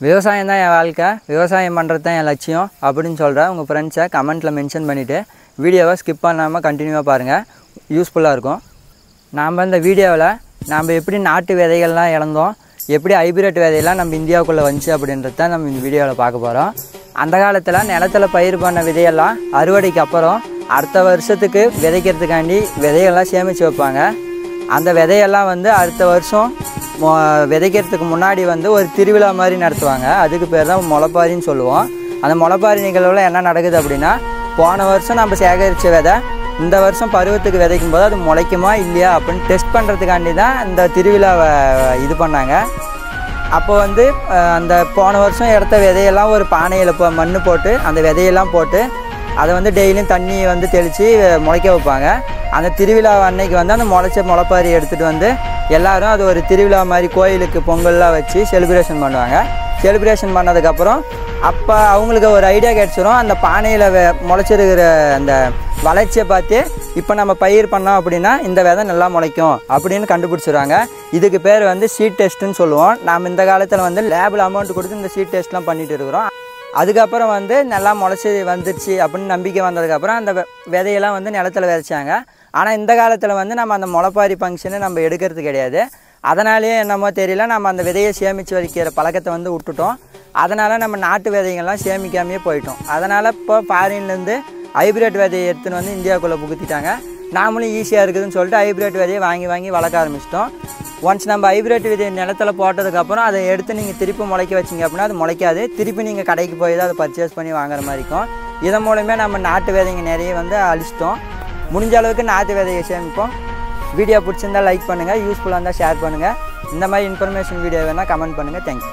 விவசாயம் தான் என் வாழ்க்கை, விவசாயம் பண்ணுறது தான் என் லட்சியம் அப்படின்னு சொல்கிறேன். உங்கள் ஃப்ரெண்ட்ஸை கமெண்ட்டில் மென்ஷன் பண்ணிவிட்டு வீடியோவை ஸ்கிப் பண்ணாமல் கண்டினியூவாக பாருங்கள், யூஸ்ஃபுல்லாக இருக்கும். நாம் இந்த வீடியோவில் நாம் எப்படி நாட்டு விதைகள்லாம் இழந்தோம், எப்படி ஹைபிரிட் விதையெல்லாம் நம்ம இந்தியாவுக்குள்ளே வந்துச்சு அப்படின்றது தான் நம்ம இந்த வீடியோவில் பார்க்க போகிறோம். அந்த காலத்தில் நிலத்தில் பயிர் பண்ண விதையெல்லாம் அறுவடைக்கு அப்புறம் அடுத்த வருஷத்துக்கு விதைக்கிறதுக்காண்டி விதையெல்லாம் சேமித்து வைப்பாங்க. அந்த விதையெல்லாம் அடுத்த வருஷம் விதைக்கிறதுக்கு முன்னாடி ஒரு திருவிழா மாதிரி நடத்துவாங்க. அதுக்கு பேர் தான் முளைப்பாரின்னு சொல்லுவோம். அந்த முளைப்பாரி நிகழ்வில் என்ன நடக்குது அப்படின்னா, போன வருஷம் நம்ம சேகரித்த விதை இந்த வருஷம் பருவத்துக்கு விதைக்கும் போது அது முளைக்குமா இல்லையா அப்படின்னு டெஸ்ட் பண்ணுறதுக்காண்டி தான் இந்த திருவிழாவை இது பண்ணாங்க. அப்போ அந்த போன வருஷம் எடுத்த விதையெல்லாம் ஒரு பானையில் மண் போட்டு அந்த விதையெல்லாம் போட்டு அதை டெய்லியும் தண்ணி தெளித்து முளைக்க வைப்பாங்க. அந்த திருவிழா அன்னைக்கு அந்த முளைச்ச முளைப்பாரி எடுத்துகிட்டு எல்லோரும் அது ஒரு திருவிழா மாதிரி கோயிலுக்கு பொங்கல்லாம் வச்சு செலிப்ரேஷன் பண்ணுவாங்க. செலிப்ரேஷன் பண்ணதுக்கப்புறம் அப்போ அவங்களுக்கு ஒரு ஐடியா கிடச்சிரும், அந்த பானையில் முளைச்சிருக்கிற அந்த வளர்ச்சியை பார்த்து இப்போ நம்ம பயிர் பண்ணோம் அப்படின்னா இந்த விதை நல்லா முளைக்கும் அப்படின்னு கண்டுபிடிச்சிடுவாங்க. இதுக்கு பேர் சீட் டெஸ்ட்டுன்னு சொல்லுவோம். நாம் இந்த காலத்தில் லேபில் அமௌண்ட் கொடுத்து இந்த சீட் டெஸ்ட்லாம் பண்ணிகிட்டு இருக்கிறோம். அதுக்கப்புறம் நல்லா முளைச்சி வந்துடுச்சு அப்படின்னு நம்பிக்கை வந்ததுக்கப்புறம் அந்த விதையெல்லாம் நிலத்தில் விதைச்சாங்க. ஆனால் இந்த காலத்தில் நம்ம அந்த முளைப்பாரி ஃபங்க்ஷனை நம்ம எடுக்கிறது கிடையாது. அதனாலேயே என்னமோ தெரியல, நம்ம அந்த விதையை சேமித்து வைக்கிற பழக்கத்தை விட்டுட்டோம். அதனால் நம்ம நாட்டு விதைகள்லாம் சேமிக்காமையே போயிட்டோம். அதனால் இப்போ ஃபாரின்லேருந்து ஹைபிரிட் விதையை எடுத்துன்னு இந்தியாவுக்குள்ளே புகுத்திட்டாங்க. நாமளும் ஈஸியாக இருக்குதுன்னு சொல்லிட்டு ஹைபிரிட் விதையை வாங்கி வளர்க்க ஆரம்பிச்சிட்டோம். ஒன்ஸ் நம்ம ஹைபிரிட் விதையை நிலத்தில் போட்டதுக்கப்புறம் அதை எடுத்து நீங்கள் திருப்பி முளைக்க வச்சிங்க அப்படின்னா அது முளைக்காது. திருப்பி நீங்கள் கடைக்கு போய் தான் அதை பர்ச்சேஸ் பண்ணி வாங்குற மாதிரி இருக்கும். இதன் மூலமே நம்ம நாட்டு விதைங்க நிறைய அழிச்சிட்டோம். முடிஞ்ச அளவுக்கு நாட்டு விதையை சேமிப்போம். வீடியோ பிடிச்சிருந்தால் லைக் பண்ணுங்கள், யூஸ்ஃபுல்லாக இருந்தால் ஷேர் பண்ணுங்கள். இந்த மாதிரி இன்ஃபர்மேஷன் வீடியோ வேணால் கமெண்ட் பண்ணுங்கள். தேங்க்யூ.